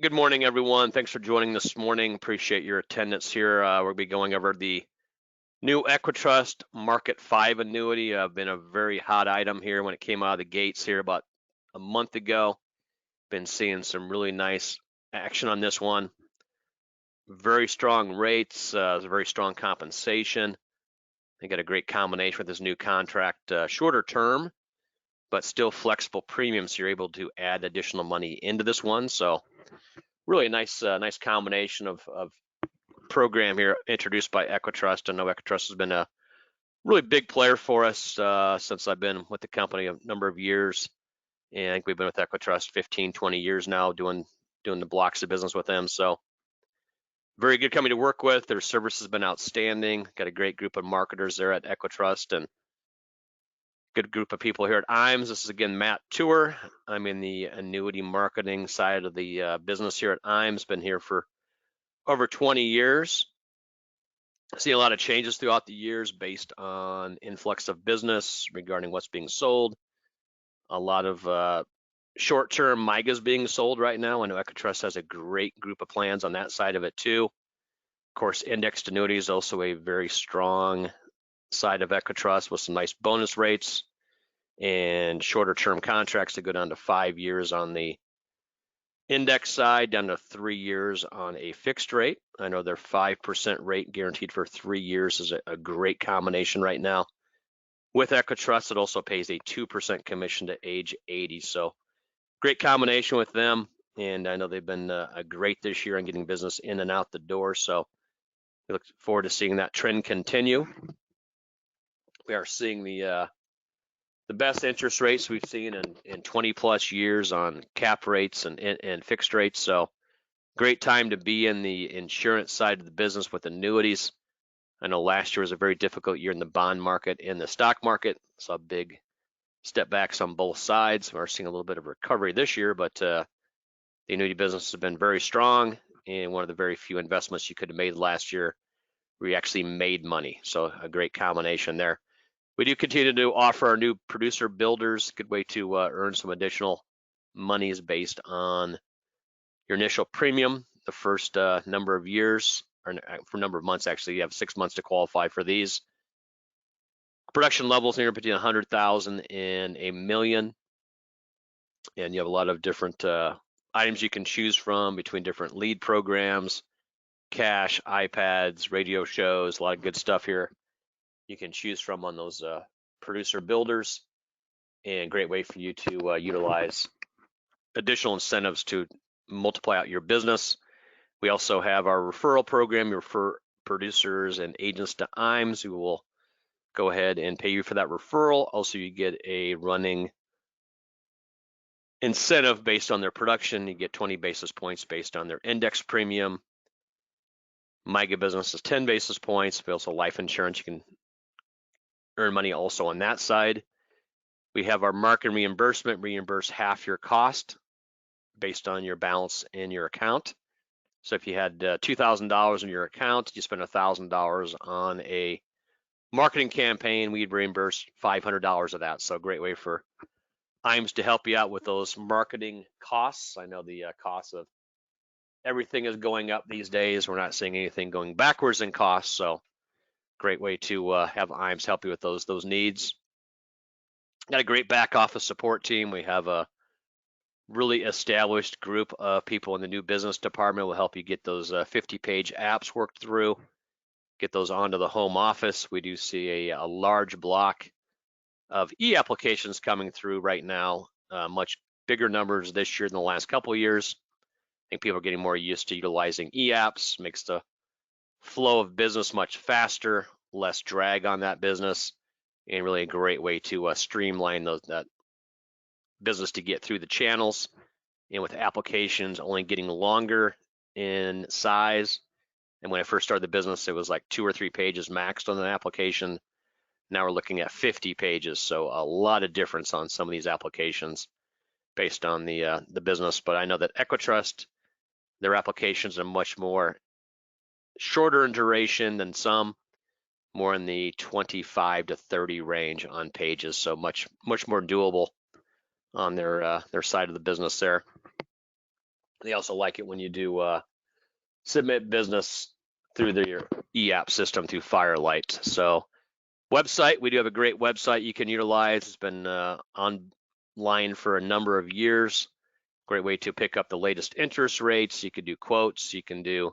Good morning, everyone. Thanks for joining this morning. Appreciate your attendance here. We'll be going over the new EquiTrust MarketFive Annuity. Been a very hot item here when it came out of the gates here about a month ago. Been seeing some really nice action on this one. Very strong rates, very strong compensation. They got a great combination with this new contract, shorter term, but still flexible premiums. So you're able to add additional money into this one. So really a nice combination of program here introduced by EquiTrust. I know EquiTrust has been a really big player for us since I've been with the company a number of years. And I think we've been with EquiTrust 15, 20 years now doing the blocks of business with them. So very good company to work with. Their service has been outstanding. Got a great group of marketers there at EquiTrust and good group of people here at IMES. This is again Matt Tour. I'm in the annuity marketing side of the business here at IMES. Been here for over 20 years. See a lot of changes throughout the years based on influx of business regarding what's being sold. A lot of short-term MIGAs being sold right now. I know EquiTrust has a great group of plans on that side of it too. Of course, indexed annuity is also a very strong side of EquiTrust with some nice bonus rates and shorter-term contracts that go down to 5 years on the index side, down to 3 years on a fixed rate. I know their 5% rate guaranteed for 3 years is a great combination right now. With EquiTrust, it also pays a 2% commission to age 80. So great combination with them. And I know they've been a great this year on getting business in and out the door. So we look forward to seeing that trend continue. We are seeing the best interest rates we've seen in 20 plus years on cap rates and fixed rates. So great time to be in the insurance side of the business with annuities. I know last year was a very difficult year in the bond market and the stock market. Saw big step backs on both sides. We're seeing a little bit of recovery this year, but the annuity business has been very strong and one of the very few investments you could have made last year where you actually made money. So a great combination there. We do continue to offer our new producer builders, good way to earn some additional monies based on your initial premium. The first number of years, or for a number of months actually, you have 6 months to qualify for these. Production levels here between 100,000 and a million, and you have a lot of different items you can choose from between different lead programs, cash, iPads, radio shows, a lot of good stuff here you can choose from on those producer builders, and great way for you to utilize additional incentives to multiply out your business. We also have our referral program. You refer producers and agents to IMES who will go ahead and pay you for that referral. Also, you get a running incentive based on their production. You get 20 basis points based on their index premium. MIGA business is 10 basis points. We also life insurance. You can earn money also on that side. We have our market reimbursement, reimburse half your cost based on your balance in your account. So if you had $2,000 in your account, you spend $1,000 on a marketing campaign, we'd reimburse $500 of that. So a great way for IMES to help you out with those marketing costs. I know the cost of everything is going up these days. We're not seeing anything going backwards in costs. So great way to have IMES help you with those needs. Got a great back office support team. We have a really established group of people in the new business department. Will help you get those 50-page apps worked through, get those onto the home office. We do see a large block of e-applications coming through right now, much bigger numbers this year than the last couple of years. I think people are getting more used to utilizing e-apps, makes the flow of business much faster, less drag on that business, and really a great way to streamline that business to get through the channels. And with applications only getting longer in size, and when I first started the business, it was like 2 or 3 pages maxed on an application. Now we're looking at 50 pages, so a lot of difference on some of these applications based on the business. But I know that EquiTrust, their applications are much more shorter in duration than some, more in the 25 to 30 range on pages, so much more doable on their side of the business there. They also like it when you do submit business through your e-app system through Firelight. So website, we do have a great website you can utilize. It's been online for a number of years. Great way to pick up the latest interest rates. You can do quotes. You can do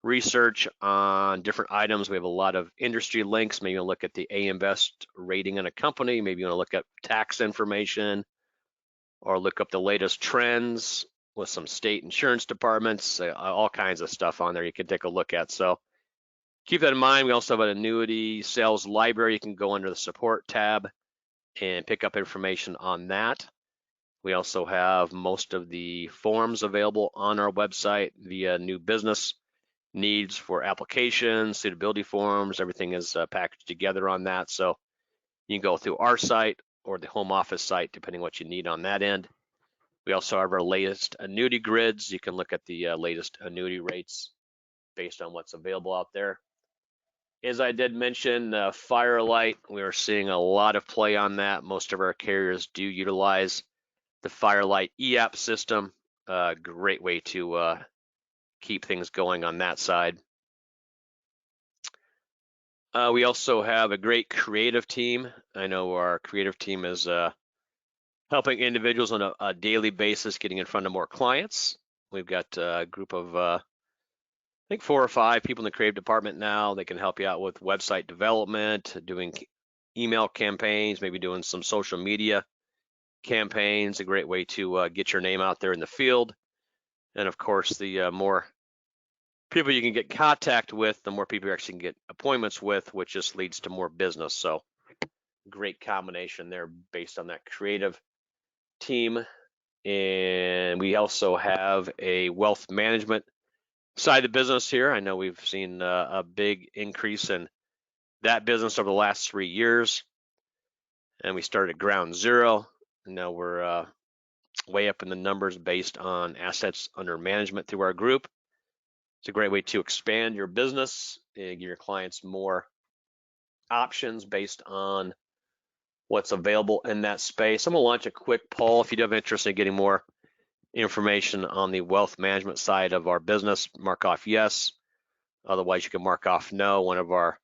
research on different items. We have a lot of industry links. Maybe you want to look at the AM Best rating on a company. Maybe you want to look at tax information or look up the latest trends with some state insurance departments, all kinds of stuff on there you can take a look at. So keep that in mind. We also have an annuity sales library. You can go under the support tab and pick up information on that. We also have most of the forms available on our website via new business needs for applications, suitability forms. Everything is packaged together on that. So you can go through our site or the home office site, depending what you need on that end. We also have our latest annuity grids. You can look at the latest annuity rates based on what's available out there. As I did mention, Firelight, we are seeing a lot of play on that. Most of our carriers do utilize the Firelight e-app system. Great way to keep things going on that side. We also have a great creative team. I know our creative team is helping individuals on a daily basis getting in front of more clients. We've got a group of, I think 4 or 5 people in the creative department now. They can help you out with website development, doing email campaigns, maybe doing some social media campaigns. A great way to get your name out there in the field. And of course, the more people you can get contact with, the more people you actually can get appointments with, which just leads to more business. So great combination there based on that creative team. And we also have a wealth management side of the business here. I know we've seen a big increase in that business over the last 3 years. And we started at ground zero. Now we're way up in the numbers based on assets under management through our group. It's a great way to expand your business and give your clients more options based on what's available in that space. I'm going to launch a quick poll. If you do have interest in getting more information on the wealth management side of our business, mark off yes. Otherwise, you can mark off no. One of our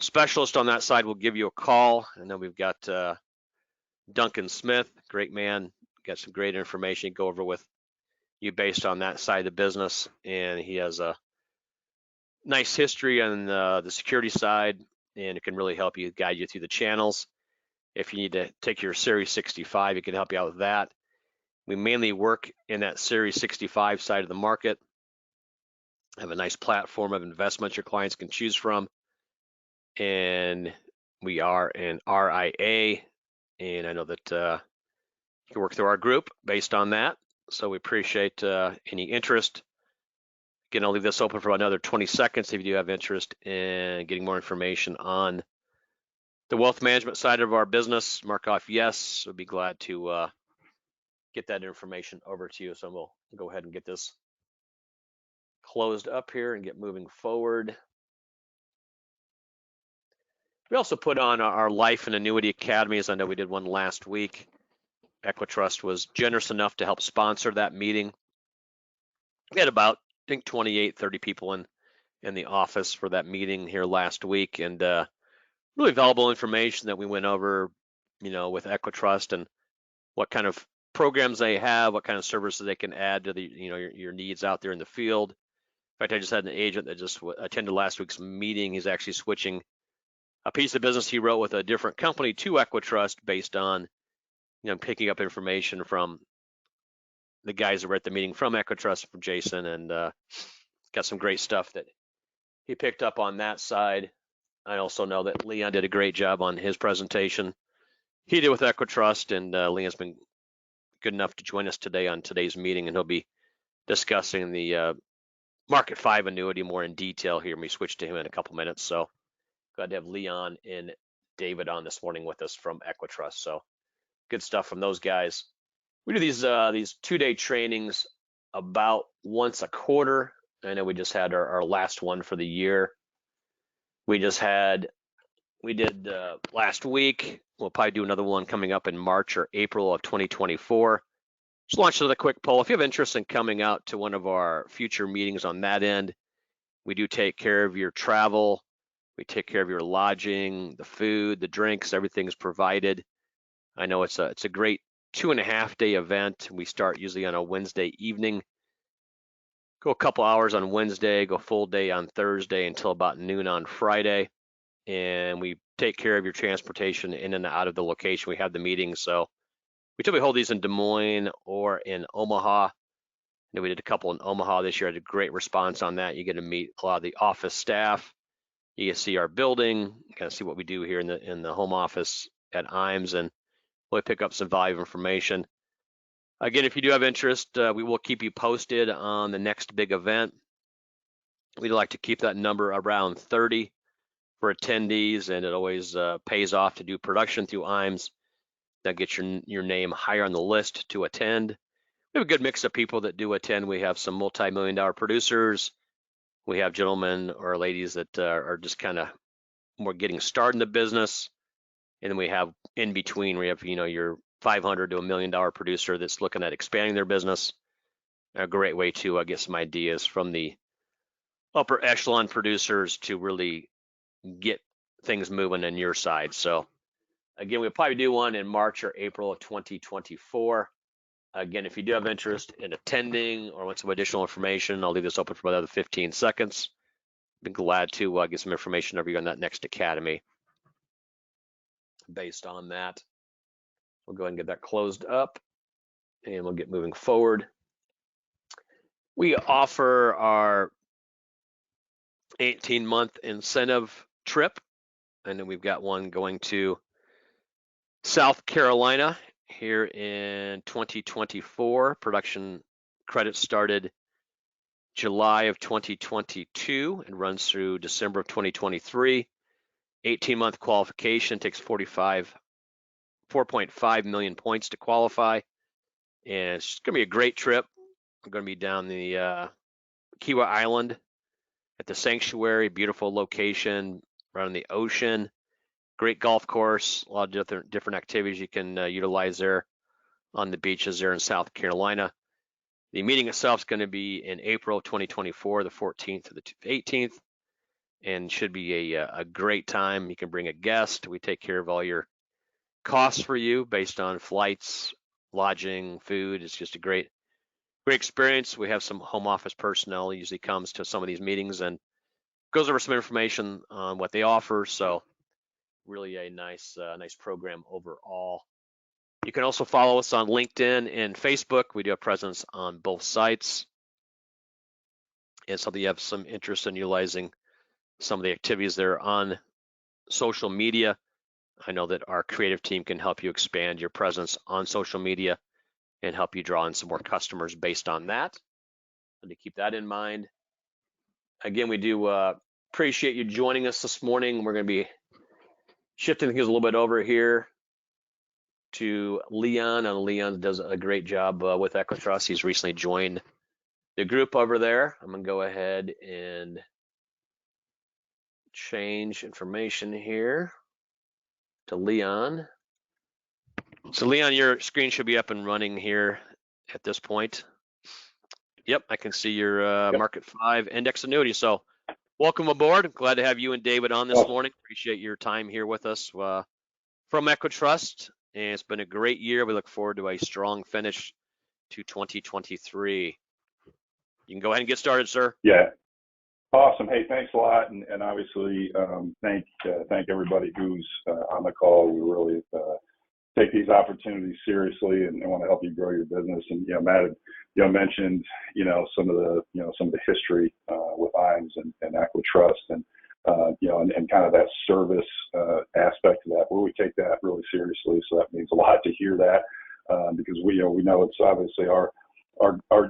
specialists on that side will give you a call. And then we've got Duncan Smith, great man, got some great information to go over with you based on that side of the business. And he has a nice history on the security side, and it can really help you, guide you through the channels. If you need to take your Series 65, it can help you out with that. We mainly work in that Series 65 side of the market. Have a nice platform of investments your clients can choose from. And we are an RIA, and I know that you can work through our group based on that. So we appreciate any interest. Again, I'll leave this open for another 20 seconds if you do have interest in getting more information on the wealth management side of our business. Mark off yes. We'll be glad to get that information over to you. So we'll go ahead and get this closed up here and get moving forward. We also put on our Life and Annuity Academies. I know we did one last week. EquiTrust was generous enough to help sponsor that meeting. We had about, I think, 28, 30 people in the office for that meeting here last week, and really valuable information that we went over, with EquiTrust and what kind of programs they have, what kind of services they can add to the, your needs out there in the field. In fact, I just had an agent that just attended last week's meeting. He's actually switching a piece of business he wrote with a different company to EquiTrust based on, picking up information from the guys that were at the meeting from EquiTrust, from Jason, and got some great stuff that he picked up on that side. I also know that Leon did a great job on his presentation he did with EquiTrust, and Leon's been good enough to join us today on today's meeting, and he'll be discussing the MarketFive annuity more in detail here when we switch to him in a couple minutes. So glad to have Leon and David on this morning with us from EquiTrust. So good stuff from those guys. We do these 2-day trainings about once a quarter. I know we just had our last one for the year. We did last week. We'll probably do another one coming up in March or April of 2024. Just launched with a quick poll. If you have interest in coming out to one of our future meetings on that end, we do take care of your travel. We take care of your lodging, the food, the drinks, everything's provided. I know it's a great 2.5-day event. We start usually on a Wednesday evening. Go a couple hours on Wednesday, go full day on Thursday until about noon on Friday. And we take care of your transportation in and out of the location we have the meetings. So we typically hold these in Des Moines or in Omaha. And we did a couple in Omaha this year. Had a great response on that. You get to meet a lot of the office staff. You get to see our building, kind of see what we do here in the home office at IMES, and really pick up some valuable information. Again, if you do have interest, we will keep you posted on the next big event. We'd like to keep that number around 30 for attendees, and it always pays off to do production through IMES. That gets your name higher on the list to attend. We have a good mix of people that do attend. We have some multi-million-dollar producers. We have gentlemen or ladies that are just kind of more getting started in the business. And then we have in between, we have, your 500 to $1 million producer that's looking at expanding their business. A great way to get some ideas from the upper echelon producers to really get things moving on your side. So again, we'll probably do one in March or April of 2024. Again, if you do have interest in attending or want some additional information, I'll leave this open for another 15 seconds. Be glad to get some information over you on that next academy. Based on that, we'll go ahead and get that closed up, and we'll get moving forward. We offer our 18-month incentive trip, and then we've got one going to South Carolina here in 2024. Production credit started July of 2022 and runs through December of 2023. 18-month qualification takes 4.5 million points to qualify, and it's going to be a great trip. We're going to be down the Kiwa Island at the sanctuary, beautiful location right on the ocean, great golf course, a lot of different activities you can utilize there on the beaches there in South Carolina. The meeting itself is going to be in April 2024, the 14th to the 18th, and should be a great time. You can bring a guest. We take care of all your costs for you based on flights, lodging, food. It's just a great experience. We have some home office personnel usually comes to some of these meetings and goes over some information on what they offer. So really a nice program overall. You can also follow us on LinkedIn and Facebook. We do have presence on both sites. And so you have some interest in utilizing some of the activities there on social media. I know that our creative team can help you expand your presence on social media and help you draw in some more customers based on that. And to keep that in mind. Again, we do appreciate you joining us this morning. We're going to be shifting things a little bit over here to Leon, and Leon does a great job with EquiTrust. He's recently joined the group over there. I'm going to go ahead and change information here to Leon. So Leon, your screen should be up and running here at this point. Yep, I can see your MarketFive Indexed Annuity. So welcome aboard. Glad to have you and David on this morning. Appreciate your time here with us from EquiTrust. And it's been a great year. We look forward to a strong finish to 2023. You can go ahead and get started, sir. Yeah. Awesome. Hey, thanks a lot. And obviously, thank everybody who's on the call. We really take these opportunities seriously and want to help you grow your business. And, Matt, mentioned, some of the history with IMES and EquiTrust and kind of that service aspect of that. Well, we take that really seriously. So that means a lot to hear that because we know it's obviously our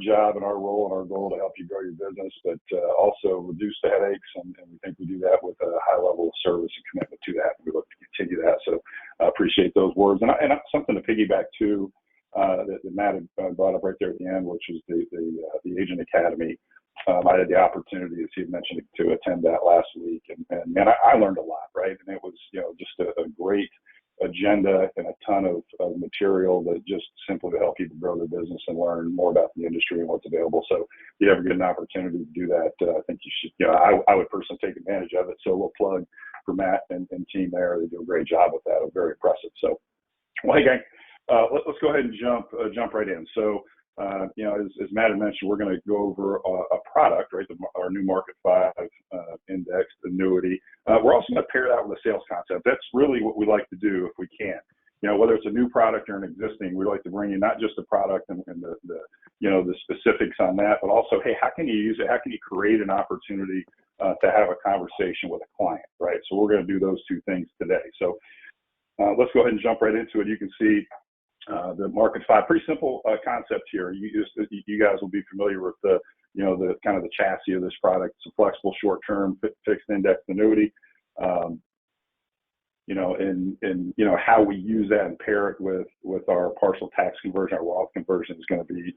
job and our role and our goal to help you grow your business, but also reduce the headaches. And we think we do that with a high level of service and commitment to that. And we look to continue that. So I appreciate those words. And something to piggyback to that Matt had brought up right there at the end, which is the Agent Academy. I had the opportunity, as he had mentioned, to attend that last week, and I learned a lot, right? And it was, just a agenda and a ton of material that just simply to help people grow their business and learn more about the industry and what's available. So if you ever get an opportunity to do that, I think you should, I would personally take advantage of it. So a little plug for Matt and team there. They do a great job with that. It was very impressive. So, well, hey gang, let's go ahead and jump right in. So, as Matt had mentioned, we're going to go over a product, right? Our new MarketFive Indexed Annuity. We're also going to pair that with a sales concept. That's really what we like to do if we can. Whether it's a new product or an existing, we like to bring you not just the product and the specifics on that, but also, hey, how can you use it? How can you create an opportunity to have a conversation with a client, right? So we're going to do those two things today. So let's go ahead and jump right into it. You can see the MarketFive, pretty simple concept here. You guys will be familiar with the kind of the chassis of this product. It's a flexible, short-term, fixed indexed annuity. And how we use that and pair it with our partial tax conversion, our Roth conversion is going to be,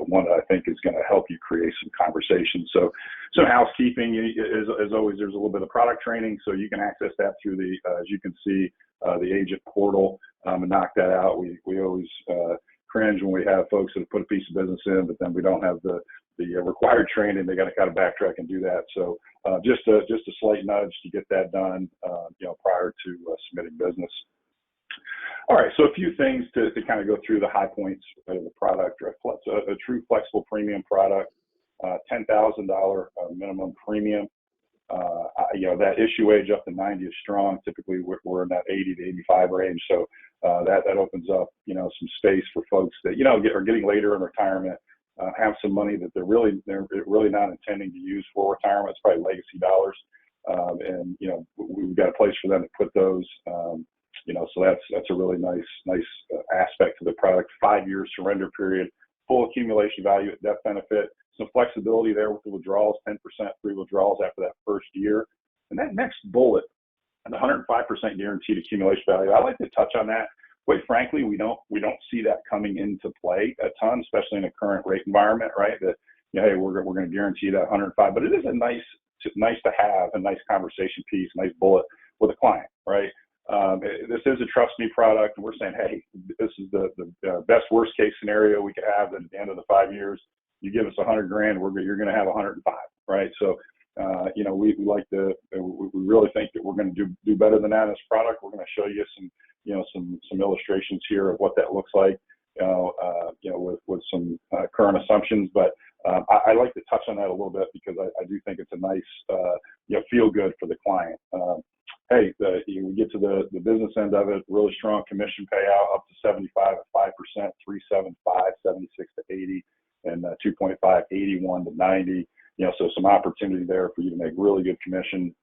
one that I think is going to help you create some conversation. So some housekeeping, as always, there's a little bit of product training, so you can access that through as you can see, the agent portal, and knock that out. We always cringe when we have folks that put a piece of business in, but then we don't have the required training. They got to kind of backtrack and do that. So just a slight nudge to get that done, prior to submitting business. All right, so a few things to kind of go through the high points of the product. A true flexible premium product, $10,000 minimum premium. That issue age up to 90 is strong. Typically, we're in that 80 to 85 range. So that opens up, some space for folks that, are getting later in retirement, have some money that they're really not intending to use for retirement. It's probably legacy dollars. And we've got a place for them to put those. So that's a really nice aspect to the product. 5 year surrender period, full accumulation value at death benefit. Some flexibility there with the withdrawals, 10% free withdrawals after that first year. And that next bullet, the 105% guaranteed accumulation value, I like to touch on that. Quite frankly, we don't see that coming into play a ton, especially in a current rate environment, right? That, hey, we're going to guarantee that 105, but it is a nice to have, a nice conversation piece, nice bullet with a client, right? This is a trust me product, and we're saying, hey, this is the best worst case scenario we could have. At the end of the 5 years, you give us $100,000, you're going to have 105, right? So, we like to, we really think that we're going to do better than that in this product. We're going to show you some illustrations here of what that looks like, with some current assumptions. But I like to touch on that a little bit because I do think it's a nice, feel good for the client. Hey, we get to the business end of it, really strong commission payout up to 75 at 5%, 375, 76 to 80, and 2.5, 81 to 90. So some opportunity there for you to make really good commission,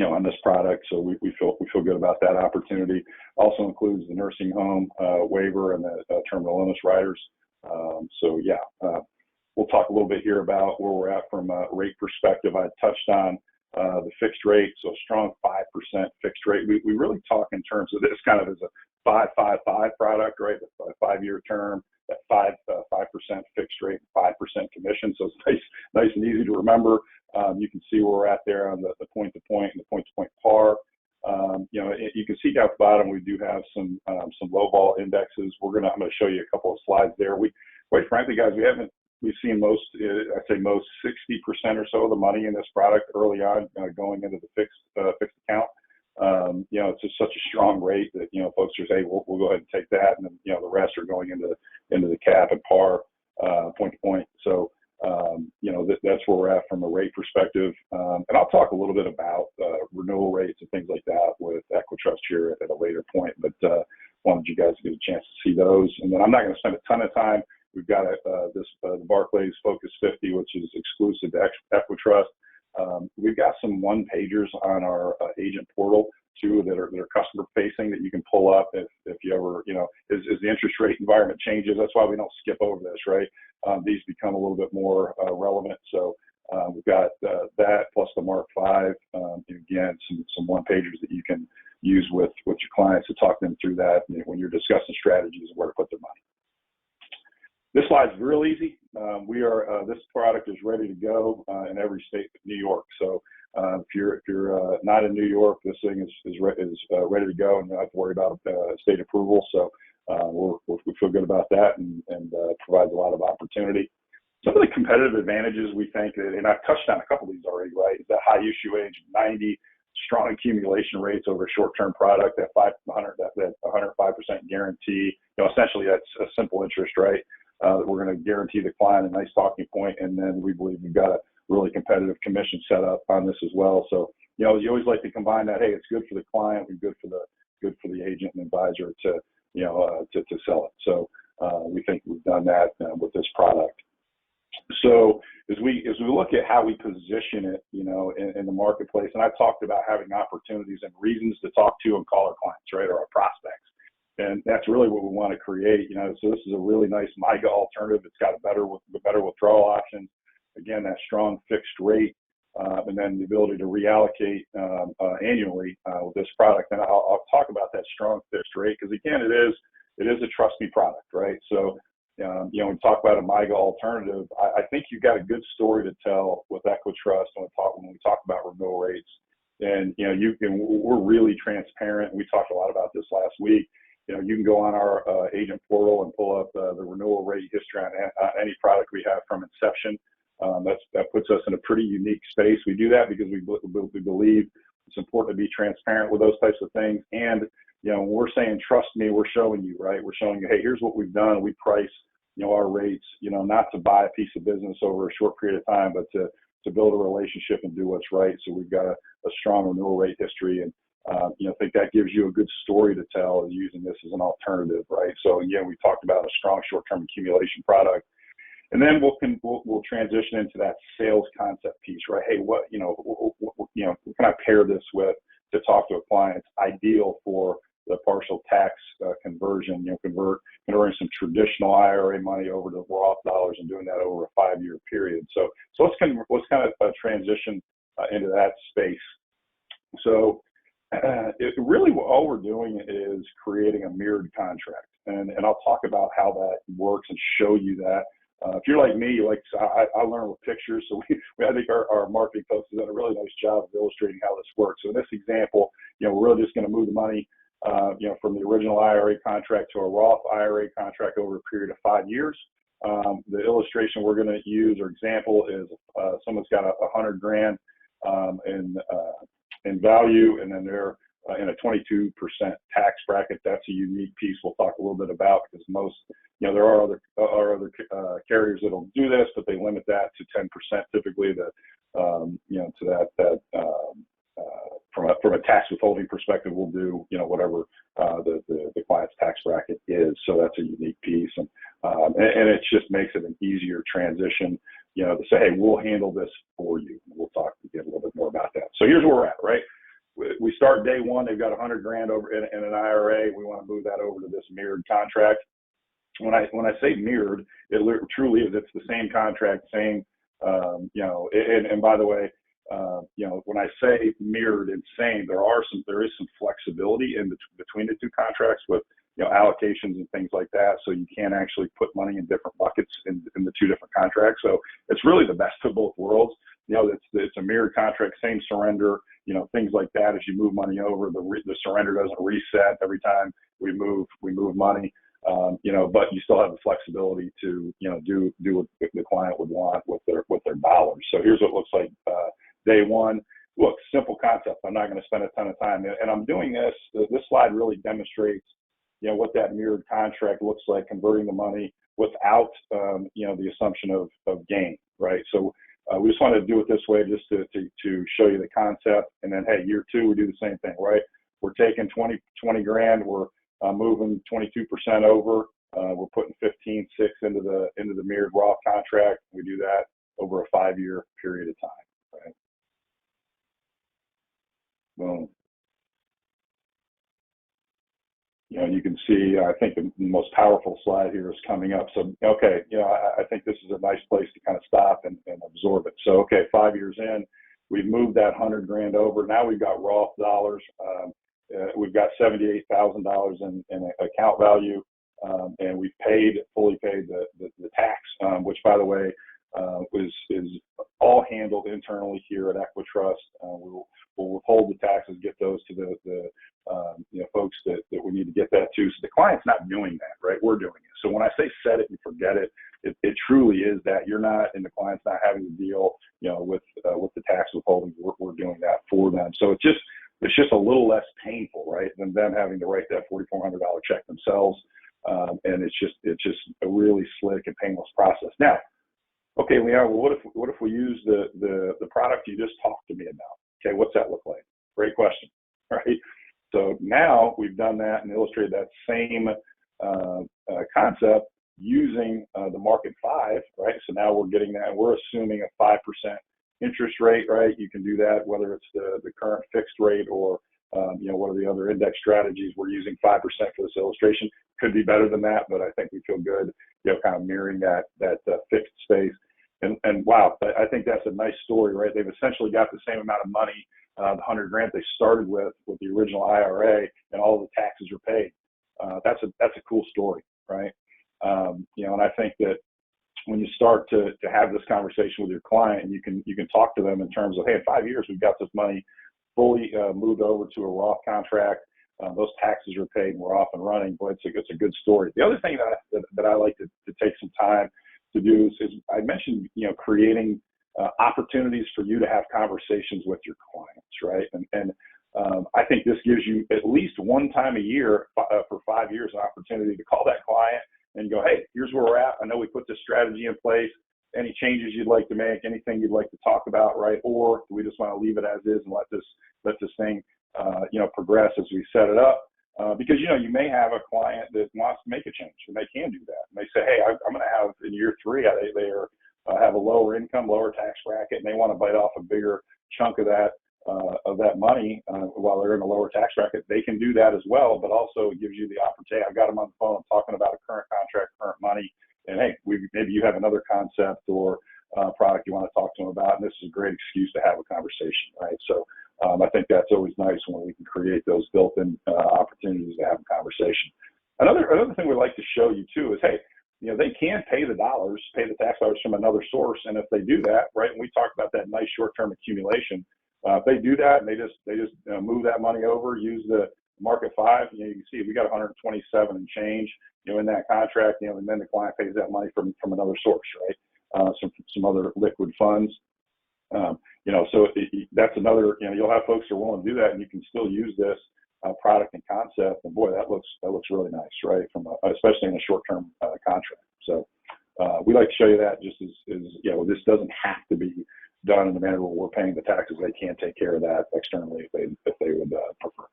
on this product. So we feel good about that opportunity. Also includes the nursing home waiver and the terminal illness riders. We'll talk a little bit here about where we're at from a rate perspective. I touched on the fixed rate, so a strong 5% fixed rate. We really talk in terms of this kind of as a 5-5-5 product, right? A 5 year term, that 5% fixed rate, 5% commission. So it's nice and easy to remember. You can see where we're at there on the point to point and the point to point par. You can see down at the bottom, we do have some low vol indexes. I'm going to show you a couple of slides there. Quite frankly, guys, we've seen most 60% or so of the money in this product early on going into the fixed account. It's just such a strong rate that, folks are saying, we'll go ahead and take that. And then, the rest are going into the cap and par, point to point. So, that's where we're at from a rate perspective. And I'll talk a little bit about renewal rates and things like that with EquiTrust here at a later point, but wanted you guys to get a chance to see those. And then I'm not going to spend a ton of time. We've got the Barclays Focus 50, which is exclusive to EquiTrust. We've got some one pagers on our agent portal too that are customer facing that you can pull up if you ever, as the interest rate environment changes. That's why we don't skip over this, right? These become a little bit more relevant. So we've got that plus the MarketFive. Again, some one pagers that you can use with your clients to talk them through that when you're discussing strategies and where to put their money. This slide's real easy. This product is ready to go in every state but New York. So if you're not in New York, this thing is ready to go, and you don't have to worry about state approval. So we feel good about that, and provides a lot of opportunity. Some of the competitive advantages we think, and I've touched on a couple of these already, right, is that high issue age of 90, strong accumulation rates over a short-term product, that 105% guarantee. Essentially that's a simple interest, right? We're going to guarantee the client a nice talking point, and then we believe we've got a really competitive commission set up on this as well. So, you always like to combine that. Hey, it's good for the client, and good for the agent and advisor to sell it. So we think we've done that with this product. So as we look at how we position it, in the marketplace, and I talked about having opportunities and reasons to talk to and call our clients, right, or our prospects. And that's really what we want to create, So this is a really nice MYGA alternative. It's got better withdrawal options. Again, that strong fixed rate, and then the ability to reallocate annually with this product. And I'll talk about that strong fixed rate because, again, it is a trust me product, right? So, when we talk about a MYGA alternative, I think you've got a good story to tell with EquiTrust when we talk about renewal rates. And we're really transparent. We talked a lot about this last week. You can go on our agent portal and pull up the renewal rate history on any product we have from inception. That puts us in a pretty unique space. We do that because we believe it's important to be transparent with those types of things. And when we're saying trust me, we're showing you, right? We're showing you, hey, here's what we've done. We price our rates, not to buy a piece of business over a short period of time, but to build a relationship and do what's right. So we've got a strong renewal rate history, and I think that gives you a good story to tell, is using this as an alternative, right? So again, we talked about a strong short-term accumulation product, and then we'll transition into that sales concept piece, right? Hey, what can I pair this with to talk to a client? It's ideal for the partial tax conversion, converting some traditional IRA money over to Roth dollars and doing that over a 5-year period. So let's kind of transition into that space. So really all we're doing is creating a mirrored contract, and I'll talk about how that works and show you that. If you're like me, I learn with pictures, so I think our marketing folks have done a really nice job of illustrating how this works. So in this example, we're really just going to move the money from the original IRA contract to a Roth IRA contract over a period of 5 years. The illustration we're going to use, or example, is someone's got $100,000 in value, and then they're in a 22% tax bracket. That's a unique piece we'll talk a little bit about, because most, there are other carriers that'll do this, but they limit that to 10% typically. From a tax withholding perspective, we'll do whatever the client's tax bracket is. So that's a unique piece, and it just makes it an easier transition, to say, hey, we'll handle this for you. We'll talk again a little bit more about that. So here's where we're at, right? We start day one. They've got $100,000 over in an IRA. We want to move that over to this mirrored contract. When I say mirrored, it truly is. It's the same contract, same. And by the way, when I say mirrored and same, there is some flexibility in between the two contracts with allocations and things like that. So you can actually put money in different buckets in the two different contracts. So it's really the best of both worlds. It's a mirrored contract, same surrender, things like that. As you move money over, the surrender doesn't reset every time we move money. But you still have the flexibility to, do what the client would want with their dollars. So here's what it looks like day one. Look, simple concept. I'm not going to spend a ton of time, and I'm doing this. This slide really demonstrates, what that mirrored contract looks like, converting the money without, the assumption of gain, right? So we just wanted to do it this way, just to show you the concept. And then, hey, year two, we do the same thing, right? We're taking 20 grand. We're moving 22% over. We're putting 15.6 into the mirrored Roth contract. We do that over a 5-year period of time, right? Boom. You can see, I think the most powerful slide here is coming up. So, okay, I think this is a nice place to kind of stop and absorb it. So, okay, 5 years in, we've moved that $100,000 over. Now we've got Roth dollars. We've got $78,000 in account value, and we've fully paid the which, by the way, is all handled internally here at EquiTrust. We'll withhold the taxes, get those to the folks that we need to get that to. So the client's not doing that, right? We're doing it. So when I say set it and forget it, it truly is that you're not, and the client's not having to deal, with the tax withholding. We're doing that for them. So it's just a little less painful, right, than them having to write that $4,400 check themselves. And it's just a really slick and painless process. Now, okay, Leon, well, what if we use the product you just talked to me about? Okay, what's that look like? Great question, right? So now we've done that and illustrated that same concept using the MarketFive, right? So now we're getting that, we're assuming a 5% interest rate, right? You can do that whether it's the current fixed rate or one of the other index strategies. We're using 5% for this illustration. Could be better than that, but I think we feel good, kind of mirroring that fixed space. And wow, I think that's a nice story, right? They've essentially got the same amount of money, the 100 grand they started with the original IRA, and all of the taxes are paid. That's a cool story, right? And I think that when you start to have this conversation with your client, you can talk to them in terms of, hey, in 5 years we've got this money fully moved over to a Roth contract. Those taxes are paid and we're off and running. Boy, it's a good story. The other thing that I like to take some time to do is I mentioned, creating opportunities for you to have conversations with your clients, right? And I think this gives you at least one time a year for 5 years an opportunity to call that client and go, hey, here's where we're at. I know we put this strategy in place. Any changes you'd like to make, anything you'd like to talk about, right? Or do we just want to leave it as is and let this thing, progress as we set it up? Because, you may have a client that wants to make a change, and they can do that. And they say, hey, I'm going to have in year 3, they have a lower income, lower tax bracket, and they want to bite off a bigger chunk of that money while they're in a lower tax bracket. They can do that as well, but also it gives you the opportunity. I've got them on the phone talking about a current contract, current money, and hey, maybe you have another concept or product you want to talk to them about, and this is a great excuse to have a conversation, right? So I think that's always nice when we can create those built-in opportunities to have a conversation. Another thing we like to show you too is, hey, they can pay the tax dollars from another source, and if they do that, right, and we talked about that nice short-term accumulation, if they do that and they just move that money over, use the MarketFive, you can see we got 127 and change, in that contract, and then the client pays that money from another source, right? Some other liquid funds. So that's another, you'll have folks who are willing to do that, and you can still use this product and concept, and boy, that looks really nice, right? Especially in a short-term contract. So we like to show you that just as this doesn't have to be done in the manner where we're paying the taxes. They can take care of that externally if they would prefer.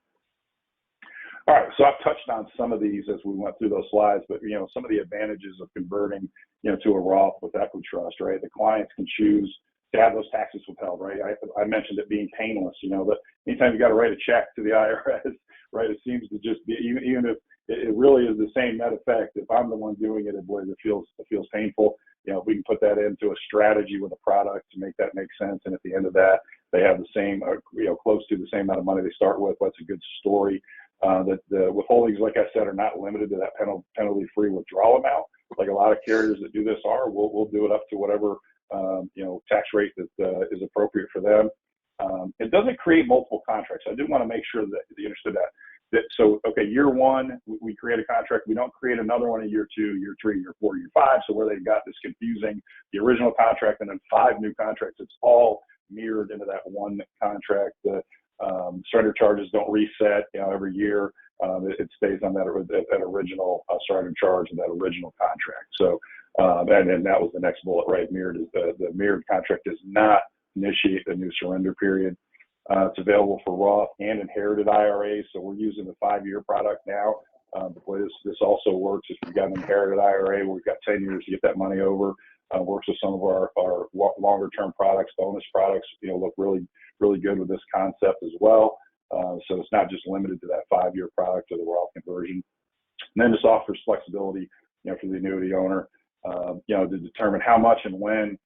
All right, so I've touched on some of these as we went through those slides, but some of the advantages of converting to a Roth with EquiTrust, right? The clients can choose to have those taxes withheld, right? I mentioned it being painless, but anytime you got to write a check to the IRS, right? It seems to just be, even if it really is the same net effect. If I'm the one doing it, boy, it feels painful. If we can put that into a strategy with a product to make that make sense, and at the end of that, they have the same, close to the same amount of money they start with. That's a good story. That the withholdings, like I said, are not limited to that penalty-free withdrawal amount. Like a lot of carriers that do this are, we'll do it up to whatever tax rate that is appropriate for them. It doesn't create multiple contracts. I do want to make sure that you understood that. So, okay, year 1, we create a contract. We don't create another one in year 2, year 3, year 4, year 5. So where they've got this confusing, the original contract and then 5 new contracts, it's all mirrored into that one contract. The surrender charges don't reset, every year. It stays on that original surrender charge and that original contract. So, and then that was the next bullet, right? The mirrored contract does not initiate a new surrender period. It's available for Roth and inherited IRAs. So we're using the 5-year product now. But boy, this also works if you've got an inherited IRA where we've got 10 years to get that money over. Works with some of our longer term products, bonus products, look really, really good with this concept as well. So it's not just limited to that 5-year product or the Roth conversion. And then this offers flexibility, for the annuity owner, to determine how much and when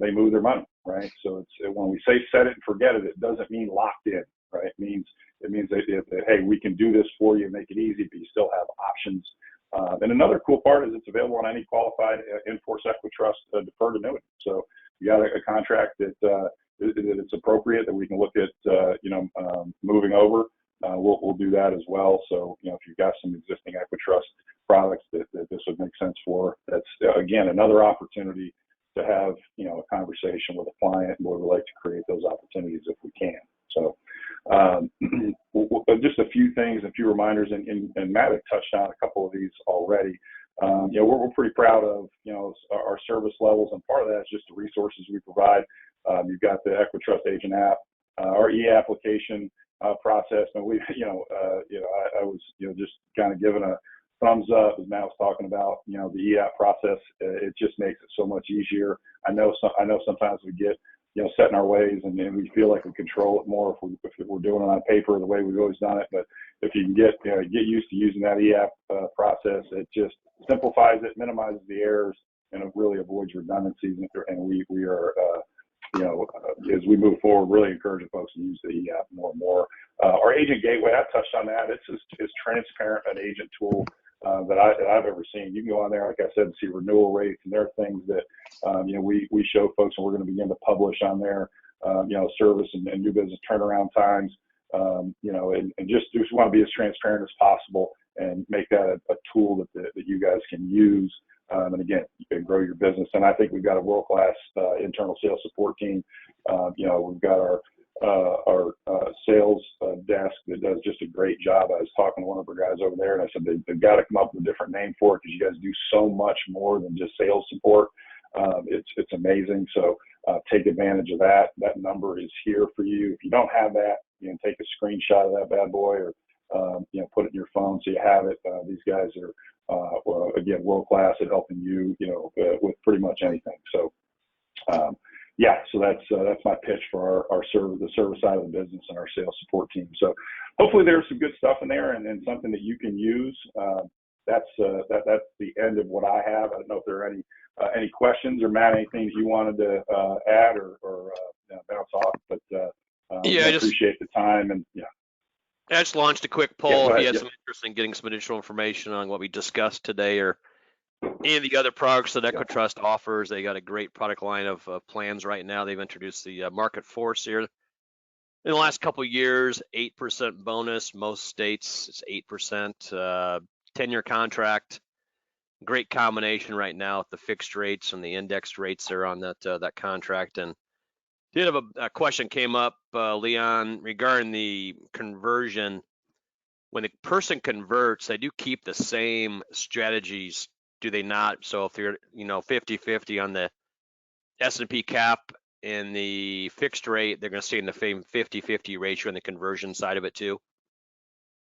they move their money, right? So when we say set it and forget it, it doesn't mean locked in, right? It means that hey, we can do this for you, make it easy, but you still have options And another cool part is it's available on any qualified in-force EquiTrust deferred annuity. So you got a contract that it's appropriate that we can look at, moving over. We'll do that as well. So, if you've got some existing EquiTrust products that this would make sense for, that's, again, another opportunity to have, a conversation with a client, and we would like to create those opportunities if we can. So just a few things, a few reminders, and Matt had touched on a couple of these already. We're pretty proud of, our service levels, and part of that is just the resources we provide. You've got the EquiTrust Agent app, our e-application process, and I was, just kind of giving a thumbs up as Matt was talking about, the e-app process. It just makes it so much easier. I know sometimes we get, set in our ways, and we feel like we control it more if we're doing it on paper the way we've always done it. But if you can get used to using that e-app process, it just simplifies it, minimizes the errors, and it really avoids redundancies. And we are, as we move forward, really encouraging folks to use the e-app more and more. Our agent gateway, I touched on that. It's as transparent an agent tool that I've ever seen. You can go on there, like I said, and see renewal rates, and there are things that we show folks, and we're going to begin to publish on there. Service and new business turnaround times. And just want to be as transparent as possible and make that a tool that you guys can use. And again, you can grow your business. And I think we've got a world-class internal sales support team. We've got our sales desk that does just a great job. I was talking to one of our guys over there, and I said they've got to come up with a different name for it, because you guys do so much more than just sales support. It's amazing. So take advantage of that. That number is here for you. If you don't have that, you can take a screenshot of that bad boy, or put it in your phone so you have it. These guys are again, world-class at helping you, with pretty much anything. So so that's my pitch for the service side of the business and our sales support team. So hopefully there's some good stuff in there and something that you can use. That's the end of what I have. I don't know if there are any questions, or Matt, anything that you wanted to add or bounce off, but I appreciate the time. And I just launched a quick poll. If you had some interest in getting some additional information on what we discussed today, or any of the other products that EquiTrust offers. They got a great product line of plans right now. They've introduced the Market Force here in the last couple of years. 8% bonus. Most states it's 8%. 10-year contract. Great combination right now with the fixed rates and the indexed rates there on that contract. And did have a question came up, Leon, regarding the conversion. When the person converts, they do keep the same strategies, do they not? So if you're 50-50 on the S&P cap and the fixed rate, they're going to stay in the same 50-50 ratio on the conversion side of it too.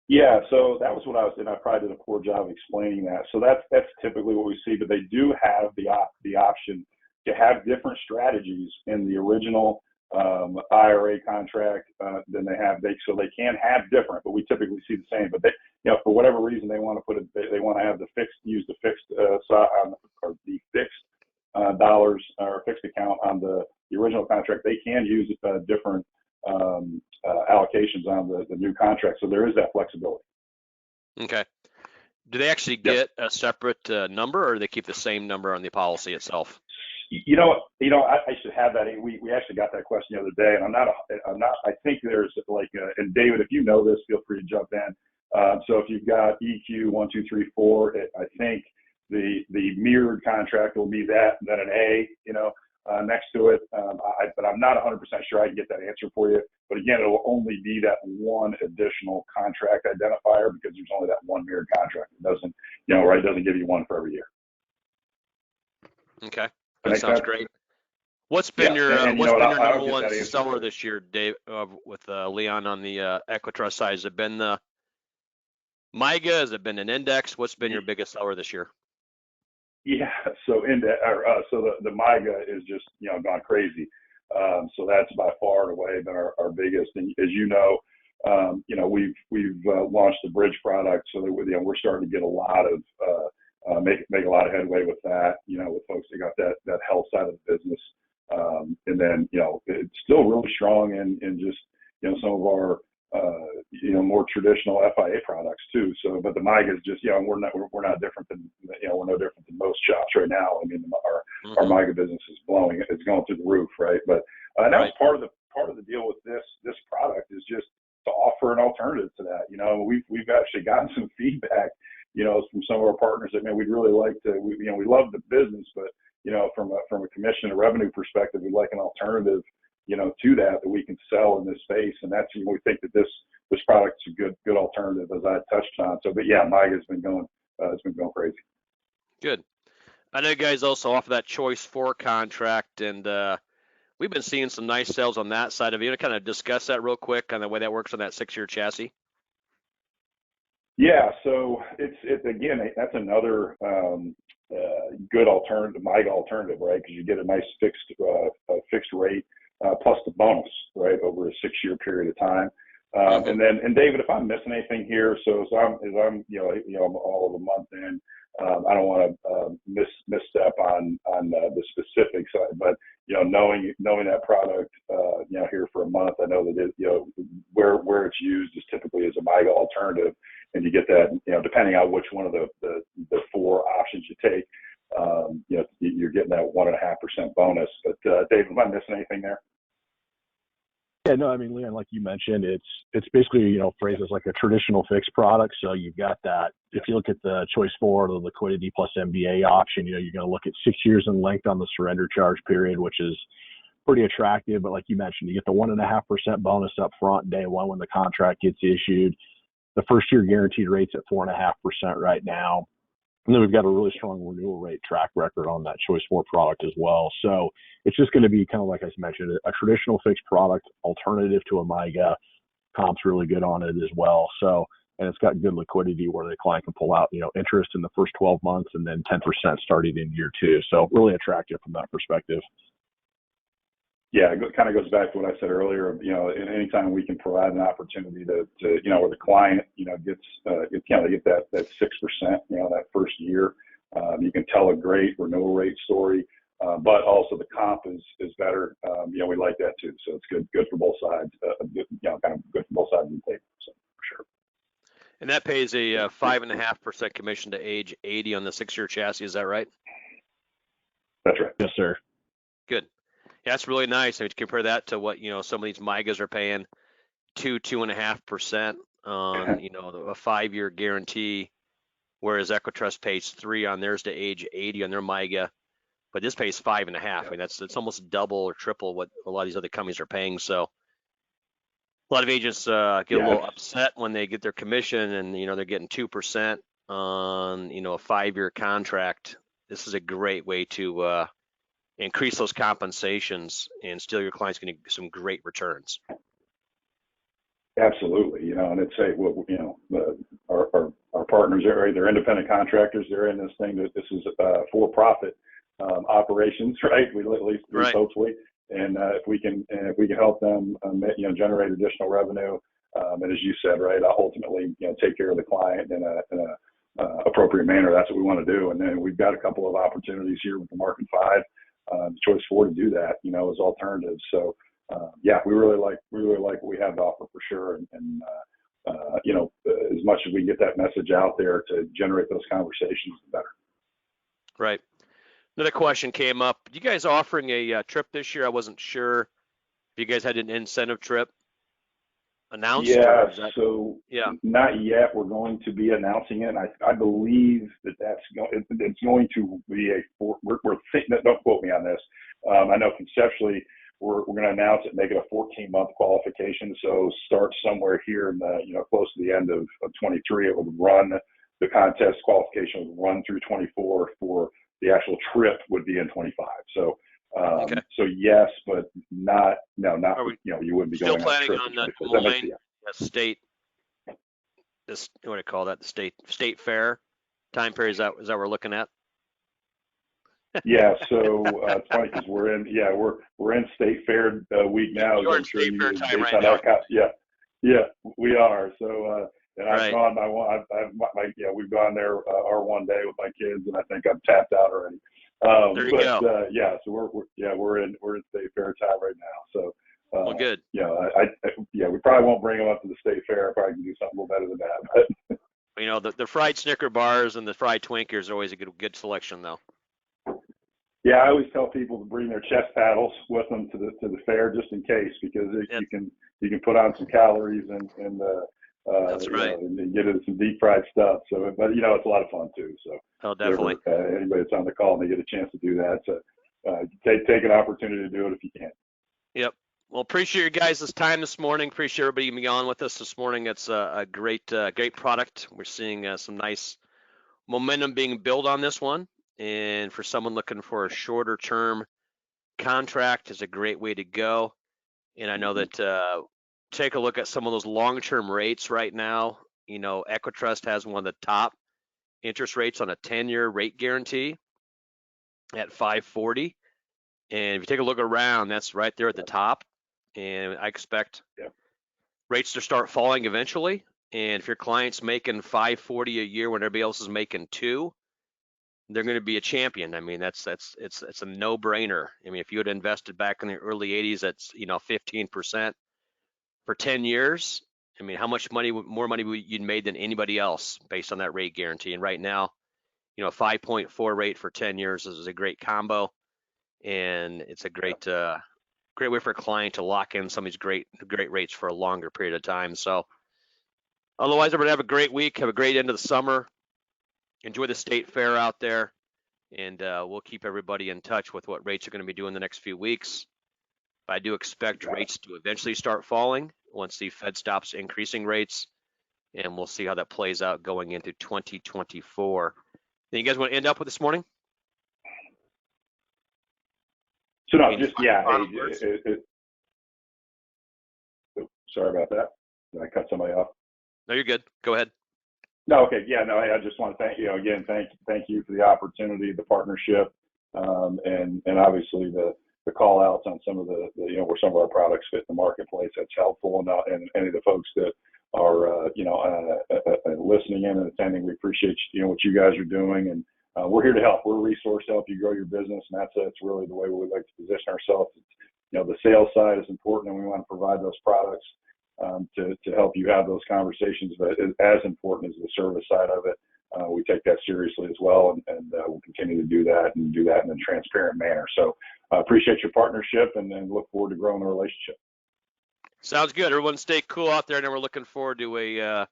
Yeah, so that was what I was, and I probably did a poor job explaining that. So that's typically what we see, but they do have the option to have different strategies in the original IRA contract than they have. So they can have different, but we typically see the same. But they, for whatever reason, they want to put it. They want to have use the fixed or the fixed dollars or fixed account on the original contract. They can use different allocations on the new contract. So there is that flexibility. Okay. Do they actually get a separate number, or do they keep the same number on the policy itself? I should have that. We actually got that question the other day, and I'm not. I think there's and David, if you know this, feel free to jump in. So if you've got EQ 1, 2, 3, 4, I think the mirrored contract will be that, and then an A, next to it. But I'm not 100% sure I can get that answer for you. But again, it will only be that one additional contract identifier, because there's only that one mirrored contract. It doesn't, it doesn't give you one for every year. Okay. That sounds great. What's been your number one seller this year, Dave, with Leon on the EquiTrust side? Has it been the MIGA? Has it been an index? What's been your biggest seller this year? Yeah, so the MIGA is just gone crazy. So that's by far and away been our biggest. And as we've launched the bridge product, so that we're starting to get a lot of make a lot of headway with that, with folks that got that health side of the business. And then, it's still really strong in just, some of our more traditional FIA products too. So, but the MIGA is just, we're not different than, we're no different than most shops right now. I mean, our MIGA business is blowing, it's going through the roof, right? But that was part of the deal with this product is just to offer an alternative to that. We've actually gotten some feedback, from some of our partners that, man, we'd really like to, we love the business, but, from a commission and revenue perspective, we'd like an alternative, to that we can sell in this space. And that's, we think that this product's a good alternative, as I touched on. So, but yeah, MIGA's been going, it's been going crazy. Good. I know you guys also offer that Choice 4 contract, and we've been seeing some nice sales on that side of it. You want to kind of discuss that real quick on the way that works on that 6-year chassis? Yeah, so it's again, that's another good alternative, MIGA alternative, right? Because you get a nice fixed rate plus the bonus, right, over a 6-year period of time. And David, if I'm missing anything here, so as I'm I'm all of a month in, I don't want to misstep on the specifics, but knowing that product, here for a month, I know that where it's used is typically as a MIGA alternative, and you get that, depending on which one of the 4 options you take, you're getting that 1.5% bonus. But David, am I missing anything there? Yeah, no, I mean, Leon, like you mentioned, it's basically, phrased as like a traditional fixed product. So you've got that. If you look at the Choice 4, the liquidity plus MBA option, you're going to look at 6 years in length on the surrender charge period, which is pretty attractive. But like you mentioned, you get the 1.5% bonus up front day one when the contract gets issued. The first year guaranteed rate's at 4.5% right now. And then we've got a really strong renewal rate track record on that Choice 4 product as well. So it's just going to be kind of, like I mentioned, a traditional fixed product alternative to a MIGA. Comp's really good on it as well. So, and it's got good liquidity where the client can pull out, interest in the first 12 months and then 10% starting in year 2. So really attractive from that perspective. Yeah, it kind of goes back to what I said earlier. Anytime we can provide an opportunity to where the client, gets they get that 6%, that first year. You can tell a great renewal rate story, but also the comp is better. We like that too. So it's good for both sides. Kind of good for both sides of the table. So for sure. And that pays a 5.5% commission to age 80 on the 6-year chassis. Is that right? That's right. Yes, sir. Good. Yeah, that's really nice. I mean, to compare that to what, some of these MIGAs are paying 2.5% on, a 5-year guarantee, whereas EquiTrust pays 3 on theirs to age 80 on their MIGA, but this pays 5.5. I mean, that's almost double or triple what a lot of these other companies are paying. So a lot of agents get a little upset when they get their commission and, they're getting 2% on, a 5-year contract. This is a great way to increase those compensations and still your client's going to get some great returns. Absolutely. And it's our partners are, they're independent contractors. They're in this thing that this is for-profit operations, right? At least hopefully. And if we can help them, generate additional revenue, and as you said, right, ultimately, take care of the client in a appropriate manner. That's what we want to do. And then we've got a couple of opportunities here with the MarketFive Choice 4 to do that, as alternatives. So, we really like what we have to offer for sure. And as much as we get that message out there to generate those conversations, the better. Right. Another question came up. You guys offering a trip this year? I wasn't sure if you guys had an incentive trip announced. Yeah. Not yet. We're going to be announcing it. I believe it's going to be we're thinking. Don't quote me on this. I know conceptually we're going to announce it, make it a 14-month qualification. So start somewhere here in the close to the end of 23. It would run the contest qualification would run through 24. For the actual trip would be in 25. So. So yes, but not. You wouldn't be still going planning on the Des Moines state. This what do you call that? The state fair time period. Is that what we're looking at? Yeah. So it's funny because we're in state fair week now. You're in state fair time right now. Yeah, we are. So and I've gone we've gone there our one day with my kids, and I think I'm tapped out already. There you go. So we're in state fair time right now. So Well, good. You know, yeah, we probably won't bring them up to the state fair. I probably can do something a little better than that. But You know, the fried Snicker bars and the fried Twinkers are always a good selection, though. yeah, I always tell people to bring their chest paddles with them to the fair just in case, because Yep. you can put on some calories and That's right. and get into some deep fried stuff. So, but you know, it's a lot of fun too. So, Oh, definitely. Anybody that's on the call and they get a chance to do that, so take an opportunity to do it if you can. Yep. Well, appreciate your guys' time this morning. Appreciate everybody being on with us this morning. It's a great product. We're seeing some nice momentum being built on this one. And for someone looking for a shorter term contract is a great way to go. And I know that take a look at some of those long-term rates right now. You know, EquiTrust has one of the top interest rates on a 10-year rate guarantee at 540. And if you take a look around, that's right there at the top. And I expect rates to start falling eventually. And if your client's making 540 a year when everybody else is making 2, they're going to be a champion. I mean, it's a no-brainer. I mean, if you had invested back in the early 80s, that's 15% for 10 years. I mean, how much more money you'd made than anybody else based on that rate guarantee? And right now, 5.4 rate for 10 years is a great combo, and it's a great way for a client to lock in some of these great rates for a longer period of time. So otherwise, everybody have a great week. Have a great end of the summer. Enjoy the state fair out there. And we'll keep everybody in touch with what rates are going to be doing the next few weeks. But I do expect rates to eventually start falling once the Fed stops increasing rates. And we'll see how that plays out going into 2024. Then you guys want to end up with this morning? So no, just sorry about that. Did I cut somebody off? No, you're good. Go ahead. No, okay. Yeah, no, I just want to thank you again. Thank you for the opportunity, the partnership, and obviously the call outs on some of the where some of our products fit in the marketplace. That's helpful, and any of the folks that are listening in and attending, we appreciate what you guys are doing, and we're here to help. We're a resource to help you grow your business, and that's really the way we like to position ourselves. The sales side is important, and we want to provide those products to help you have those conversations. But as important is the service side of it. We take that seriously as well, and we'll continue to do that in a transparent manner. So appreciate your partnership and look forward to growing the relationship. Sounds good. Everyone stay cool out there, and we're looking forward to a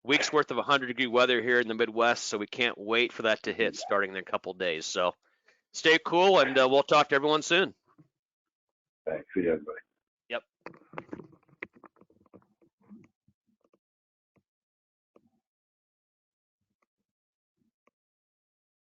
week's worth of 100-degree weather here in the Midwest, so we can't wait for that to hit starting in a couple of days. So stay cool, and we'll talk to everyone soon. Thanks. See you, everybody. Yep.